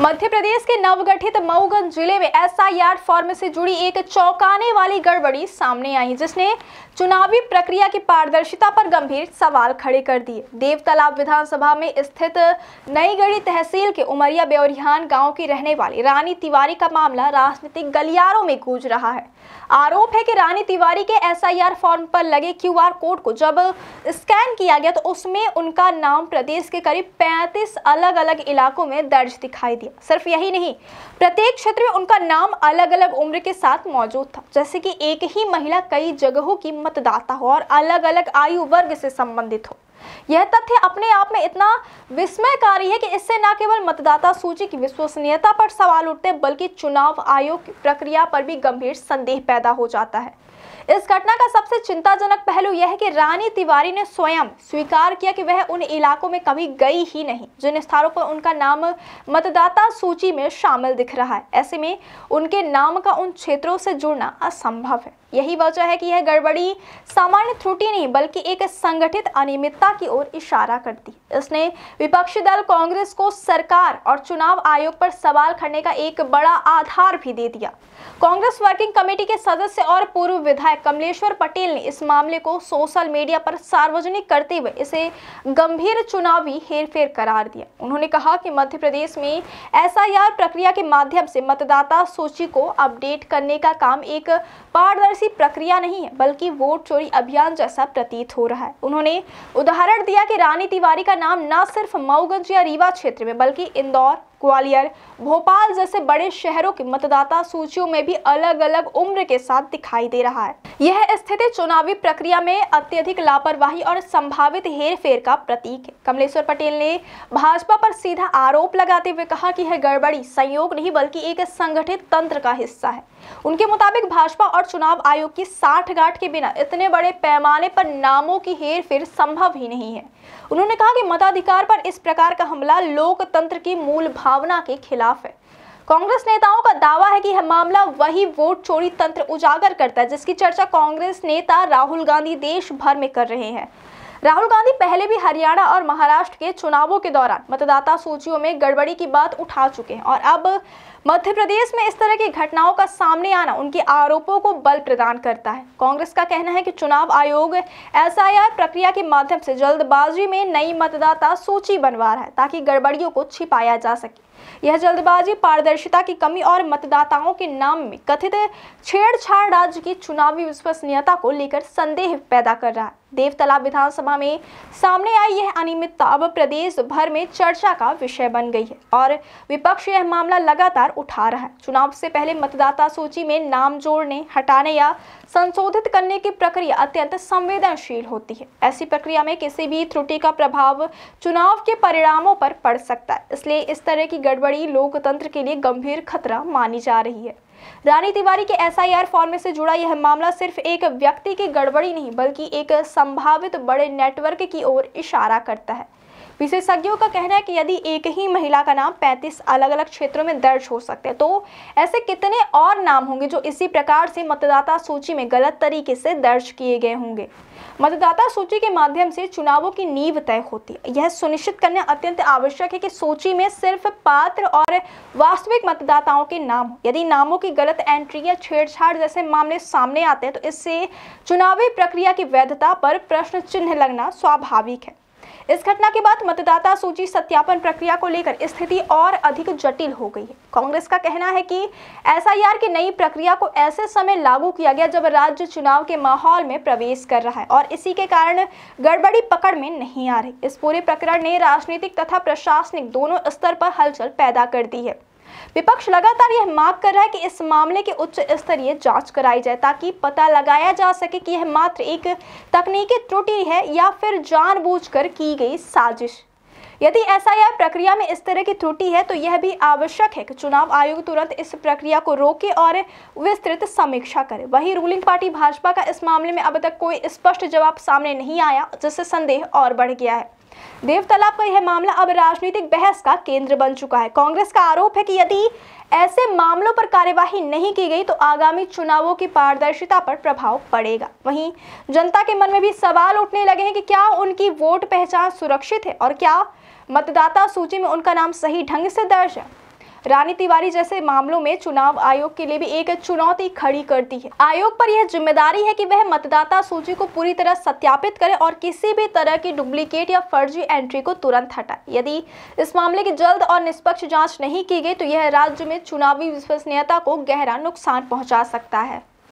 मध्य प्रदेश के नवगठित मऊगंज जिले में एसआईआर फॉर्म से जुड़ी एक चौंकाने वाली गड़बड़ी सामने आई, जिसने चुनावी प्रक्रिया की पारदर्शिता पर गंभीर सवाल खड़े कर दिए। देवतालाब विधानसभा में स्थित नईगढ़ी तहसील के उमरिया बेउरिहान गांव की रहने वाली रानी तिवारी का मामला राजनीतिक गलियारों में गूंज रहा है। आरोप है कि रानी तिवारी के एसआईआर फॉर्म पर लगे क्यूआर कोड को जब स्कैन किया गया तो उसमें उनका नाम प्रदेश के करीब 35 अलग अलग इलाकों में दर्ज दिखाई दिया। सिर्फ यही नहीं, प्रत्येक क्षेत्र में उनका नाम अलग अलग उम्र के साथ मौजूद था, जैसे कि एक ही महिला कई जगहों की मतदाता हो और अलग अलग आयु वर्ग से संबंधित हो। यह तथ्य अपने आप में इतना विस्मयकारी है कि इससे न केवल मतदाता सूची की विश्वसनीयता पर सवाल उठते हैं, बल्कि चुनाव आयोग की प्रक्रिया पर भी गंभीर संदेह पैदा हो जाता है। इस घटना का सबसे चिंताजनक पहलू यह है कि रानी तिवारी ने स्वयं स्वीकार किया कि वह उन इलाकों में कभी गई ही नहीं जिन स्थानों पर उनका नाम मतदाता सूची में शामिल दिख रहा है। ऐसे में उनके नाम का उन क्षेत्रों से जुड़ना असंभव है। यही वजह है कि यह गड़बड़ी सामान्य त्रुटि नहीं बल्कि एक संगठित अनियमितता की ओर इशारा करती है। इसने विपक्षी दल कांग्रेस को सरकार और चुनाव आयोग पर सवाल खड़े का एक बड़ा आधार भी दे दिया। कांग्रेस वर्किंग कमेटी के सदस्य और पूर्व विधायक कमलेश्वर पटेल ने इस मामले को सोशल मीडिया पर सार्वजनिक करते हुए इसे गंभीर चुनावी हेरफेर करार दिया। उन्होंने कहा कि मध्य प्रदेश में एसआईआर प्रक्रिया के माध्यम से मतदाता सूची को अपडेट करने का काम एक पारदर्शी प्रक्रिया नहीं है बल्कि वोट चोरी अभियान जैसा प्रतीत हो रहा है। उन्होंने उदाहरण दिया कि रानी तिवारी का नाम न सिर्फ मऊगंज या रीवा क्षेत्र में बल्कि इंदौर, ग्वालियर, भोपाल जैसे बड़े शहरों की मतदाता सूचियों में भी अलग अलग उम्र के साथ दिखाई दे रहा है। यह स्थिति चुनावी प्रक्रिया में अत्यधिक लापरवाही और संभावित हेरफेर का प्रतीक है। कमलेश्वर पटेल ने भाजपा पर सीधा आरोप लगाते हुए कहा कि यह गड़बड़ी संयोग नहीं बल्कि एक संगठित तंत्र का हिस्सा है। उनके मुताबिक भाजपा और चुनाव आयोग की साठगांठ के बिना इतने बड़े पैमाने पर नामों की हेरफेर संभव ही नहीं है। उन्होंने कहा कि मताधिकार पर इस प्रकार का हमला लोकतंत्र की मूल भावना के खिलाफ है। कांग्रेस नेताओं का दावा है कि यह मामला वही वोट चोरी तंत्र उजागर करता है जिसकी चर्चा कांग्रेस नेता राहुल गांधी देश भर में कर रहे हैं। राहुल गांधी पहले भी हरियाणा और महाराष्ट्र के चुनावों के दौरान मतदाता सूचियों में गड़बड़ी की बात उठा चुके हैं और अब मध्य प्रदेश में इस तरह की घटनाओं का सामने आना उनके आरोपों को बल प्रदान करता है। कांग्रेस का कहना है कि चुनाव आयोग एसआईआर प्रक्रिया के माध्यम से जल्दबाजी में नई मतदाता सूची बनवा रहा है ताकि गड़बड़ियों को छिपाया जा सके। यह जल्दबाजी पारदर्शिता की कमी और मतदाताओं के नाम में कथित छेड़छाड़ राज्य की चुनावी विश्वसनीयता को लेकर संदेह पैदा कर रहा है। देवतालाब विधानसभा में सामने आई यह अनियमितता अब प्रदेश भर में चर्चा का विषय बन गई है और विपक्ष यह मामला लगातार उठा रहा है। चुनाव से पहले मतदाता सूची में नाम जोड़ने, हटाने या संशोधित करने की प्रक्रिया अत्यंत संवेदनशील होती है। ऐसी प्रक्रिया में किसी भी त्रुटि का प्रभाव चुनाव के परिणामों पर पड़ सकता है। इसलिए इस तरह की गड़बड़ी लोकतंत्र के लिए गंभीर खतरा मानी जा रही है। रानी तिवारी के एसआईआर फॉर्म से जुड़ा यह मामला सिर्फ एक व्यक्ति की गड़बड़ी नहीं बल्कि एक संभावित बड़े नेटवर्क की ओर इशारा करता है। विशेषज्ञों का कहना है कि यदि एक ही महिला का नाम 35 अलग अलग क्षेत्रों में दर्ज हो सकते हैं तो ऐसे कितने और नाम होंगे जो इसी प्रकार से मतदाता सूची में गलत तरीके से दर्ज किए गए होंगे। मतदाता सूची के माध्यम से चुनावों की नींव तय होती है। यह सुनिश्चित करना अत्यंत आवश्यक है कि सूची में सिर्फ पात्र और वास्तविक मतदाताओं के नाम हो। यदि नामों की गलत एंट्री या छेड़छाड़ जैसे मामले सामने आते हैं तो इससे चुनावी प्रक्रिया की वैधता पर प्रश्न चिन्ह लगना स्वाभाविक है। इस घटना के बाद मतदाता सूची सत्यापन प्रक्रिया को लेकर स्थिति और अधिक जटिल हो गई है। कांग्रेस का कहना है कि एसआईआर की नई प्रक्रिया को ऐसे समय लागू किया गया जब राज्य चुनाव के माहौल में प्रवेश कर रहा है और इसी के कारण गड़बड़ी पकड़ में नहीं आ रही। इस पूरे प्रकरण ने राजनीतिक तथा प्रशासनिक दोनों स्तर पर हलचल पैदा कर दी है। विपक्ष लगातार यह मांग कर रहा है कि इस मामले की उच्च स्तरीय जांच कराई जाए ताकि पता लगाया जा सके कि यह मात्र एक तकनीकी त्रुटि है या फिर जानबूझकर की गई साजिश। यदि एसआईआर प्रक्रिया में इस तरह की त्रुटि है तो यह भी आवश्यक है कि चुनाव आयोग तुरंत इस प्रक्रिया को रोके और विस्तृत समीक्षा करे। वहीं रूलिंग पार्टी भाजपा का इस मामले में अब तक कोई स्पष्ट जवाब सामने नहीं आया, जिससे संदेह और बढ़ गया है। देवतालाब का यह मामला अब राजनीतिक बहस का केंद्र बन चुका है। कांग्रेस का आरोप है कि यदि ऐसे मामलों पर कार्यवाही नहीं की गई तो आगामी चुनावों की पारदर्शिता पर प्रभाव पड़ेगा। वहीं जनता के मन में भी सवाल उठने लगे हैं कि क्या उनकी वोट पहचान सुरक्षित है और क्या मतदाता सूची में उनका नाम सही ढंग से दर्ज है। रानी तिवारी जैसे मामलों में चुनाव आयोग के लिए भी एक चुनौती खड़ी करती है। आयोग पर यह जिम्मेदारी है कि वह मतदाता सूची को पूरी तरह सत्यापित करे और किसी भी तरह की डुप्लीकेट या फर्जी एंट्री को तुरंत हटाए। यदि इस मामले की जल्द और निष्पक्ष जांच नहीं की गई तो यह राज्य में चुनावी विश्वसनीयता को गहरा नुकसान पहुंचा सकता है।